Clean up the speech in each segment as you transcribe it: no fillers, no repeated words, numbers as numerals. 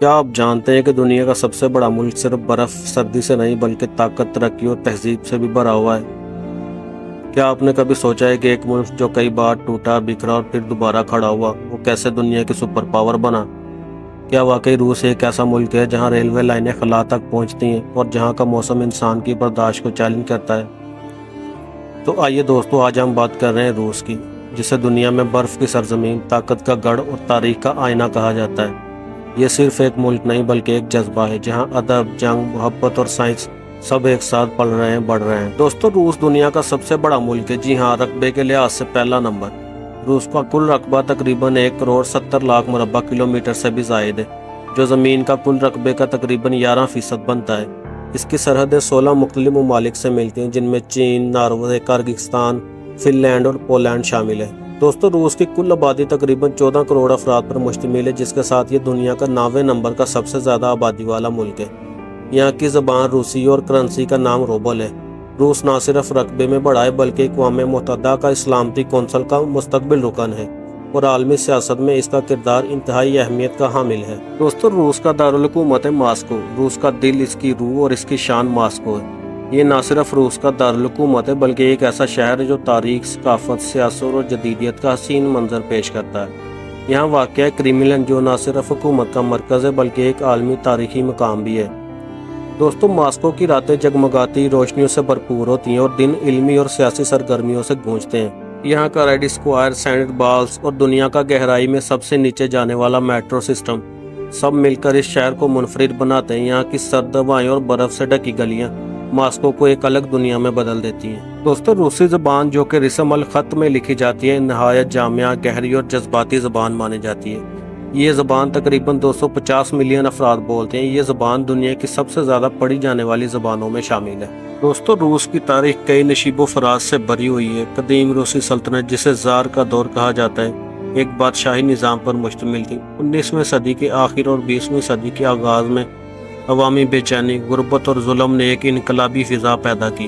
क्या आप जानते हैं कि दुनिया का सबसे बड़ा मुल्क सिर्फ बर्फ सर्दी से नहीं बल्कि ताकत, तरक्की और तहजीब से भी भरा हुआ है? क्या आपने कभी सोचा है कि एक मुल्क जो कई बार टूटा, बिखरा और फिर दोबारा खड़ा हुआ, वो कैसे दुनिया की सुपर पावर बना? क्या वाकई रूस एक ऐसा मुल्क है जहां रेलवे लाइनें खला तक पहुंचती हैं और जहां का मौसम इंसान की बर्दाश्त को चैलेंज करता है? तो आइए दोस्तों, आज हम बात कर रहे हैं रूस की, जिसे दुनिया में बर्फ की सरजमीन, ताकत का गढ़ और तारीख का आईना कहा जाता है। ये सिर्फ एक मुल्क नहीं बल्कि एक जज्बा है जहां अदब, जंग, मोहब्बत और साइंस सब एक साथ पल रहे हैं, बढ़ रहे हैं। दोस्तों, रूस दुनिया का सबसे बड़ा मुल्क है। जी हाँ, रकबे के लिहाज से पहला नंबर। रूस का कुल रकबा तकरीबन 1 करोड़ 70 लाख मुरब्बा किलोमीटर से भी जायद है, जो ज़मीन का कुल रकबे का तकरीबन 11% बनता है। इसकी सरहदें 16 मुख्तलिफ ममालिक से मिलती हैं, जिनमें चीन, नॉर्वे, किर्गिस्तान, फिनलैंड और पोलैंड शामिल है। दोस्तों, रूस की कुल आबादी तकरीबन 14 करोड़ अफराद पर मुश्तमिल है, जिसके साथ ये दुनिया का 9वें नंबर का सबसे ज़्यादा आबादी वाला मुल्क है। यहाँ की ज़बान रूसी और करेंसी का नाम रूबल है। रूस न सिर्फ रकबे में बड़ा है बल्कि अक़वाम मुत्तहिदा का इस्लामती कौंसिल का मुस्तक़बिल रुकन है और आलमी सियासत में इसका किरदार इंतहाई अहमियत का हामिल है। दोस्तों, रूस का दारुल हुकूमत है मास्को। रूस का दिल, इसकी रूह और इसकी शान मास्को है। ये न सिर्फ रूस का दारुल हुकूमत है बल्कि एक ऐसा शहर है जो तारीख, सकाफत, सियासत और जदीदियत का हसीन मंजर पेश करता है। यहाँ वाक़या क्रेमलिन, जो न सिर्फ हुकूमत का मरकज़ है बल्कि एक आलमी तारीखी मकाम भी है। दोस्तों, मास्को की रातें जगमगाती रोशनियों से भरपूर होती हैं और दिन इल्मी और सियासी सरगर्मियों से गूंजते हैं। यहाँ का रेड स्क्वायर, सैंड बाल्स और दुनिया का गहराई में सबसे नीचे जाने वाला मेट्रो सिस्टम सब मिलकर इस शहर को मुनफरिद बनाते हैं। यहाँ की सर्द हवाएं और बर्फ से ढकी गलियाँ मास्को को एक अलग दुनिया में बदल देती हैं। दोस्तों, रूसी ज़बान, जो कि रस्म अल ख़त में लिखी जाती है, नहायत जामिया, गहरी और जज्बाती ज़बान मानी जाती है। ये ज़बान तकरीबन 250 मिलियन अफराद बोलते हैं। ये ज़बान दुनिया की सबसे ज़्यादा पढ़ी जाने वाली ज़बानों में शामिल है। दोस्तों, रूस की तारीख कई नशीबो फराज से भरी हुई है। कदीम रूसी सल्तनत, जिसे ज़ार का दौर कहा जाता है, एक बादशाही निज़ाम पर मुश्तमिल थी। 19वीं सदी के आखिर और 20वीं सदी के आगाज़ में अवामी बेचैनी, गुर्बत और जुल्म ने एक इनकलाबी फ़िज़ा पैदा की।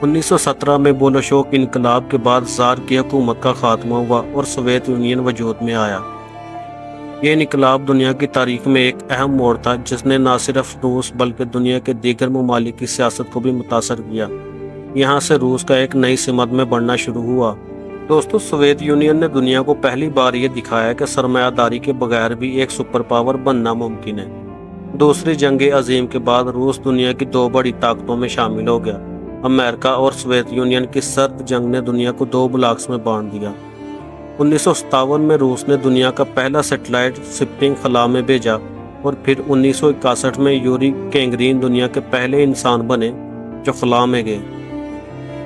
1917 में बोलोशोक इनकलाब के बाद ज़ार की हुकूमत का खात्मा हुआ और सोवियत यूनियन वजूद में आया। ये इनकलाब दुनिया की तारीख में एक अहम मोड़ था, जिसने न सिर्फ रूस बल्कि दुनिया के दीगर ममालिक की सियासत को भी मुतासर किया। यहाँ से रूस का एक नई सिमत में बढ़ना शुरू हुआ। दोस्तों, सोवियत यूनियन ने दुनिया को पहली बार ये दिखाया कि सरमायादारी के बगैर भी एक सुपर पावर बनना मुमकिन है। दूसरी जंग अजीम के बाद रूस दुनिया की दो बड़ी ताकतों में शामिल हो गया। अमेरिका और सोवियत यूनियन की सर्द जंग ने दुनिया को दो ब्लॉक्स में बांट दिया। 1957 में रूस ने दुनिया का पहला सैटेलाइट शिपिंग खला में भेजा और फिर 1961 में यूरी गैगरिन दुनिया के पहले इंसान बने जो खला में गए।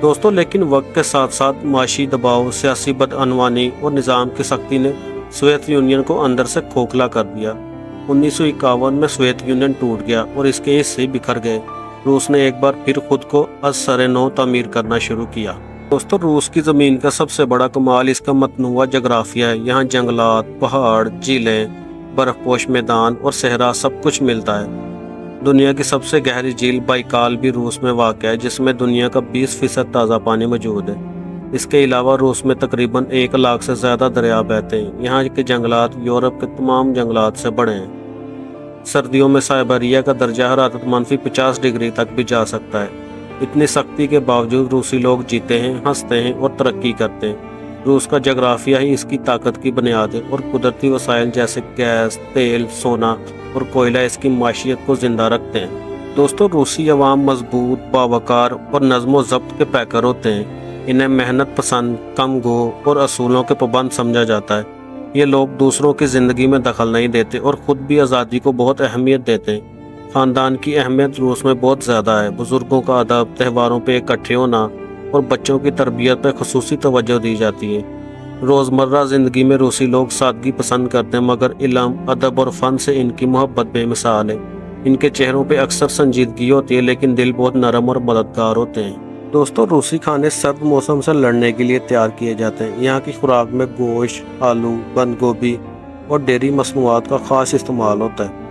दोस्तों, लेकिन वक्त के साथ साथ माशी दबाव, सियासी बदअनवानी और निज़ाम की सख्ती ने सोवियत यूनियन को अंदर से खोखला कर दिया। 1951 में सोवियत यूनियन टूट गया और इसके हिस्से बिखर गए। रूस ने एक बार फिर खुद को अज़-सर-नौ तामीर करना शुरू किया। दोस्तों, रूस की ज़मीन का सबसे बड़ा कमाल इसका मतनूआ जगराफिया है। यहाँ जंगलात, पहाड़, झीलें, बर्फपोश मैदान और सहरा सब कुछ मिलता है। दुनिया की सबसे गहरी झील बाइकाल भी रूस में वाक़ है, जिसमें दुनिया का 20% ताज़ा पानी मौजूद है। इसके अलावा रूस में तकरीबन 1 लाख से ज़्यादा दरिया बहते हैं। यहाँ के जंगलात यूरोप के तमाम जंगलात से बड़े हैं। सर्दियों में साइबेरिया का दर्जा हरारत -50 डिग्री तक भी जा सकता है। इतनी सख्ती के बावजूद रूसी लोग जीते हैं, हंसते हैं और तरक्की करते हैं। रूस का जगराफिया ही इसकी ताकत की बुनियाद है और कुदरती वसाइल जैसे गैस, तेल, सोना और कोयला इसकी माशियत को जिंदा रखते हैं। दोस्तों, रूसी अवाम मजबूत, बावकार और नज़्म ज़ब्त के पैकर होते हैं। इन्हें मेहनत पसंद, कम गो और असूलों के पाबंद समझा जाता है। ये लोग दूसरों की ज़िंदगी में दखल नहीं देते और ख़ुद भी आज़ादी को बहुत अहमियत देते हैं। ख़ानदान की अहमियत रूस में बहुत ज़्यादा है। बुज़ुर्गों का अदब, त्योहारों पे इकट्ठे होना और बच्चों की तरबियत पर ख़ुसूसी तवज्जो दी जाती है। रोज़मर्रा ज़िंदगी में रूसी लोग सादगी पसंद करते हैं, मगर इल्म, अदब और फ़न से इनकी मोहब्बत बेमिसाल है। इनके चेहरों पे अक्सर संजीदगी होती है, लेकिन दिल बहुत नरम और मददगार होते हैं। दोस्तों, रूसी खाने सर्द मौसम से लड़ने के लिए तैयार किए जाते हैं। यहाँ की खुराक में गोश्त, आलू, बंद गोभी और डेयरी मसनूआत का ख़ास इस्तेमाल होता है।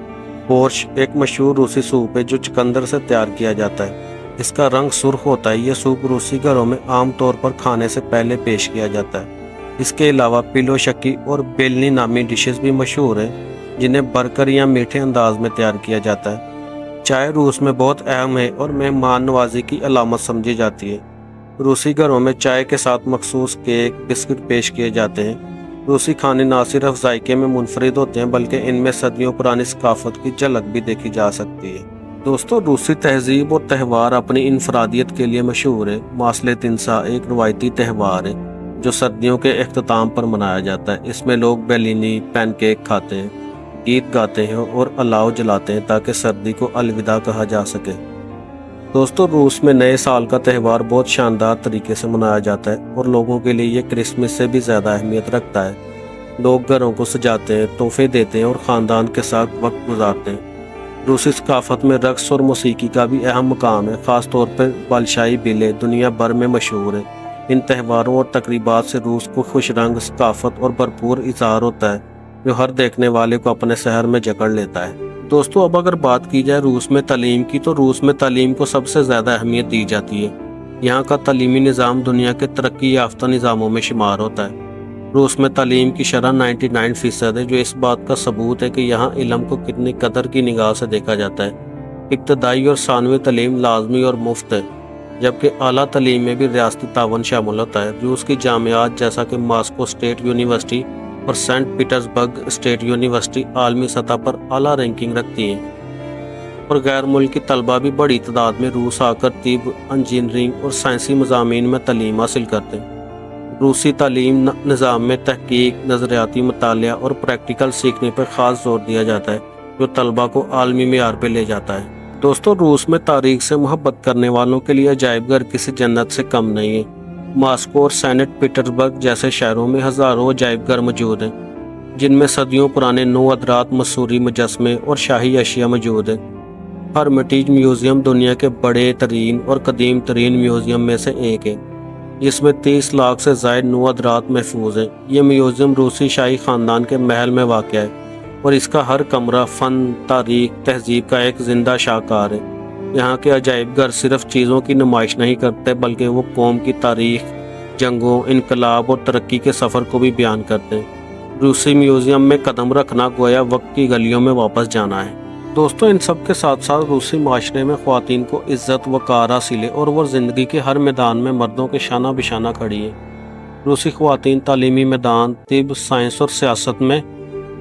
बोर्श एक मशहूर रूसी सूप है जो चुकंदर से तैयार किया जाता है। इसका रंग सुर्ख होता है। यह सूप रूसी घरों में आम तौर पर खाने से पहले पेश किया जाता है। इसके अलावा पिलोशकी और बेलनी नामी डिशेस भी मशहूर हैं। जिन्हें बरकर या मीठे अंदाज में तैयार किया जाता है। चाय रूस में बहुत अहम है और मेहमान नवाजी की अलामत समझी जाती है। रूसी घरों में चाय के साथ मखसूस केक, बिस्किट पेश किए जाते हैं। रूसी खाने न सिर्फ जायके में मुनफरिद होते हैं बल्कि इनमें सदियों पुरानी सकाफत की झलक भी देखी जा सकती है। दोस्तों, रूसी तहजीब और त्यौहार अपनी इनफरादियत के लिए मशहूर है। मासले तिनसा एक रवायती त्यौहार है जो सर्दियों के अख्ताम पर मनाया जाता है। इसमें लोग बेलिनी पैनकेक खाते हैं, गीत गाते हैं और अलाव जलाते हैं ताकि सर्दी को अलविदा कहा जा सके। दोस्तों, रूस में नए साल का त्यौहार बहुत शानदार तरीके से मनाया जाता है और लोगों के लिए ये क्रिसमस से भी ज़्यादा अहमियत रखता है। लोग घरों को सजाते हैं, तोहफे देते हैं और ख़ानदान के साथ वक्त गुजारते हैं। रूसी सकाफत में रक्स और मौसीकी का भी अहम मकाम है। ख़ास तौर पर बालशाही बिले दुनिया भर में मशहूर है। इन त्यौहारों और तकरीबात से रूस को खुश रंग, सकाफत और भरपूर इज़हार होता है जो हर देखने वाले को अपने शहर में जकड़ लेता है। दोस्तों, अब अगर बात की जाए रूस में तालीम की, तो रूस में तालीम को सबसे ज़्यादा अहमियत दी जाती है। यहाँ का तालीमी निज़ाम दुनिया के तरक्की याफ्ता निज़ामों में शुमार होता है। रूस में तालीम की शरह 99% है, जो इस बात का सबूत है कि यहाँ इल्म को कितनी कदर की निगाह से देखा जाता है। इब्तदाई और सानवी तालीम लाजमी और मुफ्त है, जबकि आला तालीम में भी रियासती तावन शामिल होता है। रूस की जामियात जैसा कि मॉस्को स्टेट यूनिवर्सिटी और सेंट पीटर्सबर्ग स्टेट यूनिवर्सिटी आलमी सतह पर आला रैंकिंग रखती हैं और गैर मुल्की तलबा भी बड़ी तादाद में रूस आकर तिब, इंजीनियरिंग और साइंसी मज़ामीन में तालीम हासिल करते हैं। रूसी तालीम निज़ाम में तहकीक, नज़रियाती मुतालिया और प्रैक्टिकल सीखने पर ख़ास जोर दिया जाता है, जो तलबा को आलमी मेयार पर ले जाता है। दोस्तों, रूस में तारीख से मोहब्बत करने वालों के लिए अजायब घर किसी जन्नत से कम नहीं है। मॉस्को और सेंट पीटर्सबर्ग जैसे शहरों में हज़ारों अजायब घर मौजूद हैं, जिनमें सदियों पुराने नौअदरात, मसूरी मुजस्मे और शाही अशिया मौजूद हैं। हर्मिटेज म्यूज़ियम दुनिया के बड़े तरीन और कदीम तरीन म्यूज़ियम में से एक है, जिसमें 30 लाख से ज़ायद नौअदरात महफूज हैं। ये म्यूज़ियम रूसी शाही ख़ानदान के महल में वाक़ है और इसका हर कमरा फ़न, तारीख, तहजीब का एक जिंदा शाहकार है। यहाँ के अजायब घर सिर्फ चीज़ों की नुमाइश नहीं करते बल्कि वो कौम की तारीख, जंगों, इनकलाब और तरक्की के सफ़र को भी बयान करते हैं। रूसी म्यूज़ियम में कदम रखना गोया वक्त की गलियों में वापस जाना है। दोस्तों, इन सब के साथ साथ रूसी माशरे में ख़वातीन को इज़्ज़त वक़ार हासिल है और वो ज़िंदगी के हर मैदान में मर्दों के शाना बिशाना खड़ी है। रूसी ख़वातीन तालीमी मैदान, तिब, साइंस और सियासत में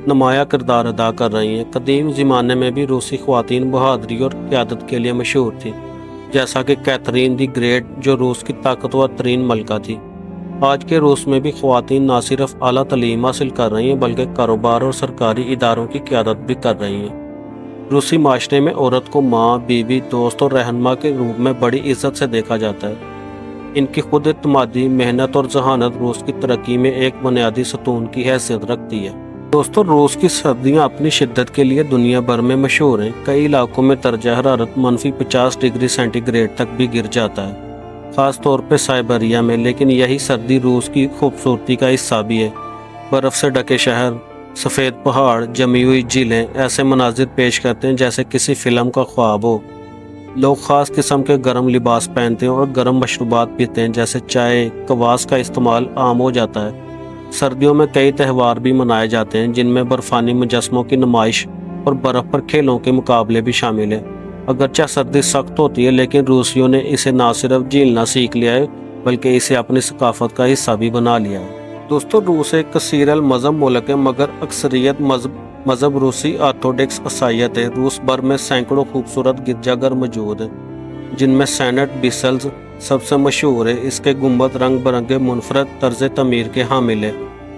नुमाया किरदार अदा कर रही हैं। कदीम ज़माने में भी रूसी ख़वातीन बहादुरी और क़यादत के लिए मशहूर थी, जैसा कि कैथरीन दी ग्रेट, जो रूस की ताकतवर तरीन मलका थी। आज के रूस में भी ख़वातीन न सिर्फ आला तालीम हासिल कर रही हैं बल्कि कारोबार और सरकारी इदारों की क़यादत भी कर रही हैं। रूसी माशरे में औरत को माँ, बीवी, दोस्त और रहनुमा के रूप में बड़ी इज्जत से देखा जाता है। इनकी खुद एतमादी, मेहनत और जहानत रूस की तरक्की में एक बुनियादी सतून की हैसियत रखती है। दोस्तों, रूस की सर्दियाँ अपनी शिद्दत के लिए दुनिया भर में मशहूर हैं। कई इलाकों में दर्जा हरारत -50 डिग्री सेंटीग्रेड तक भी गिर जाता है, ख़ास तौर पर साइबेरिया में। लेकिन यही सर्दी रूस की खूबसूरती का हिस्सा भी है। बर्फ़ से ढके शहर, सफ़ेद पहाड़, जमी हुई झीलें ऐसे मनाजिर पेश करते हैं जैसे किसी फ़िल्म का ख्वाब हो। लोग ख़ास किस्म के गर्म लिबास पहनते हैं और गर्म मशरूबात पीते हैं, जैसे चाय, कवास का इस्तेमाल आम हो जाता है। सर्दियों में कई त्यौहार भी मनाए जाते हैं, जिनमें बर्फ़ानी मुजस्मों की नुमाइश और बर्फ़ पर खेलों के मुकाबले भी शामिल हैं। अगरचे सर्दी सख्त होती है, लेकिन रूसियों ने इसे न सिर्फ झीलना सीख लिया है बल्कि इसे अपनी सकाफत का हिस्सा भी बना लिया है। दोस्तों, रूस एक कसीरल मज़हब मुल्क है, मगर अक्सरियत मज़हब रूसी ऑर्थोडॉक्स ईसाईयत है। रूस भर में सैकड़ों खूबसूरत गिरजाघर मौजूद हैं, जिनमें सेंट बीसल्स सबसे मशहूर है। इसके गुंबद रंग बिरंगे मुनफरद तर्ज तमीर के हामिल है।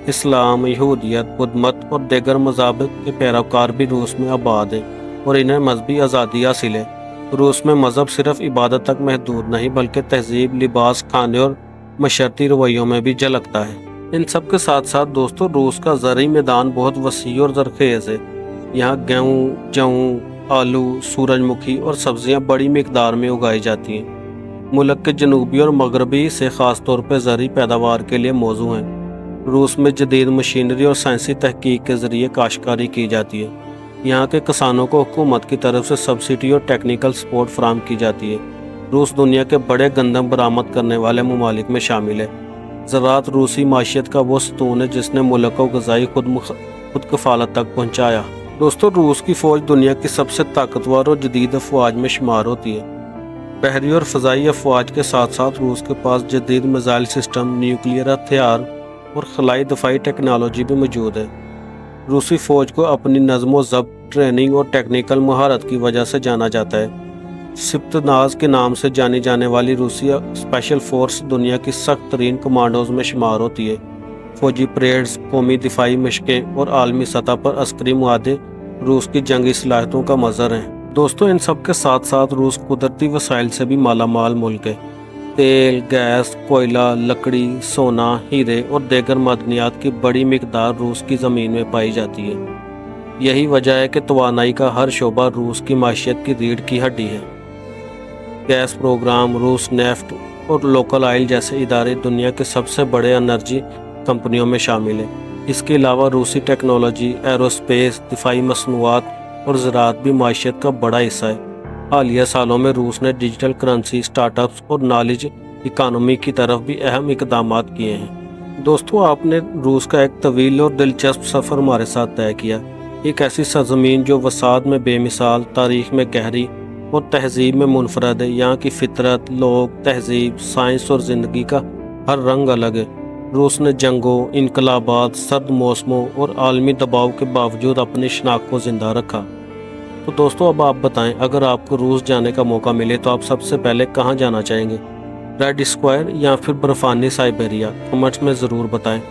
इस्लाम, यहूदियत, बुद्ध मत और दीगर मज़ाहब के पैरोकार भी रूस में आबाद हैं और इन्हें मजहबी आज़ादी हासिल है। रूस में मज़हब सिर्फ इबादत तक महदूद नहीं बल्कि तहजीब, लिबास, खाने और मशरती रवैयों में भी झलकता है। इन सब के साथ साथ दोस्तों, रूस का ज़रई मैदान बहुत वसी और ज़रखेज़ है। यहाँ गेहूँ, जौ, आलू, सूरजमुखी और सब्जियाँ बड़ी मिकदार में उगाई जाती हैं। मुल्क के जनूबी और मगरबी हिस्से ख़ास तौर पर ज़रई पैदावार के लिए मौजू हैं। रूस में जदीद मशीनरी और साइंसी तहकीक के ज़रिए काश्तकारी की जाती है। यहाँ के किसानों को हुकूमत की तरफ से सब्सिडी और टेक्निकल सपोर्ट फराहम की जाती है। रूस दुनिया के बड़े गंदम बरामद करने वाले ममालिक में शामिल है। ज़राअत रूसी माशियत का वो सतून है जिसने मुल्क को ग़ज़ाई खुद कफालत तक पहुँचाया। दोस्तों, रूस की फौज दुनिया की सबसे ताकतवर और जदीद अफवाज में शुमार होती है। बहरी और फ़ज़ाई अफवाज के साथ साथ रूस के पास जदीद मिसाइल सिस्टम, न्यूक्लियर हथियार और खलाई दफाई टेक्नोलॉजी भी मौजूद है। रूसी फ़ौज को अपनी नज़्म व ज़ब्त, ट्रेनिंग और टेक्निकल महारत की वजह से जाना जाता है। सिप्तनाज के नाम से जानी जाने वाली रूसी स्पेशल फोर्स दुनिया की सख्त तरीन कमांडोज में शुमार होती है। फौजी परेड्स, कौमी दिफाई मशकें और आलमी सतह पर अस्करी मुआहदे रूस की जंगी सलाहियतों का मज़हर हैं। दोस्तों, इन सब के साथ साथ रूस कुदरती वसाइल से भी मालामाल मुल्क है। तेल, गैस, कोयला, लकड़ी, सोना, हीरे और दीगर मादनियात की बड़ी मिकदार रूस की ज़मीन में पाई जाती है। यही वजह है कि तवानाई का हर शोबा रूस की माशियत की रीढ़ की हड्डी है। गैस प्रोग्राम, रूस नेफ्ट और लोकल ऑयल जैसे इदारे दुनिया के सबसे बड़े एनर्जी कंपनियों में शामिल हैं। इसके अलावा रूसी टेक्नोलॉजी, एरोस्पेस, दिफाई मसनूआत और ज़राअत भी माशियत का बड़ा हिस्सा है। हालिया सालों में रूस ने डिजिटल करेंसी, स्टार्टअप्स और नॉलेज इकानमी की तरफ भी अहम इकदाम किए हैं। दोस्तों, आपने रूस का एक तवील और दिलचस्प सफ़र हमारे साथ तय किया। एक ऐसी सरजमीन जो वसात में बेमिसाल, तारीख में गहरी और तहजीब में मुनफरद है। यहाँ की फितरत, लोग, तहजीब, साइंस और ज़िंदगी का हर रंग अलग है। रूस ने जंगों, इनकलाबात, सर्द मौसमों और आलमी दबाव के बावजूद अपनी शनाख्त को ज़िंदा रखा। तो दोस्तों, अब आप बताएं, अगर आपको रूस जाने का मौका मिले तो आप सबसे पहले कहाँ जाना चाहेंगे? रेड स्क्वायर या फिर बर्फानी साइबेरिया? कमेंट्स में ज़रूर बताएं।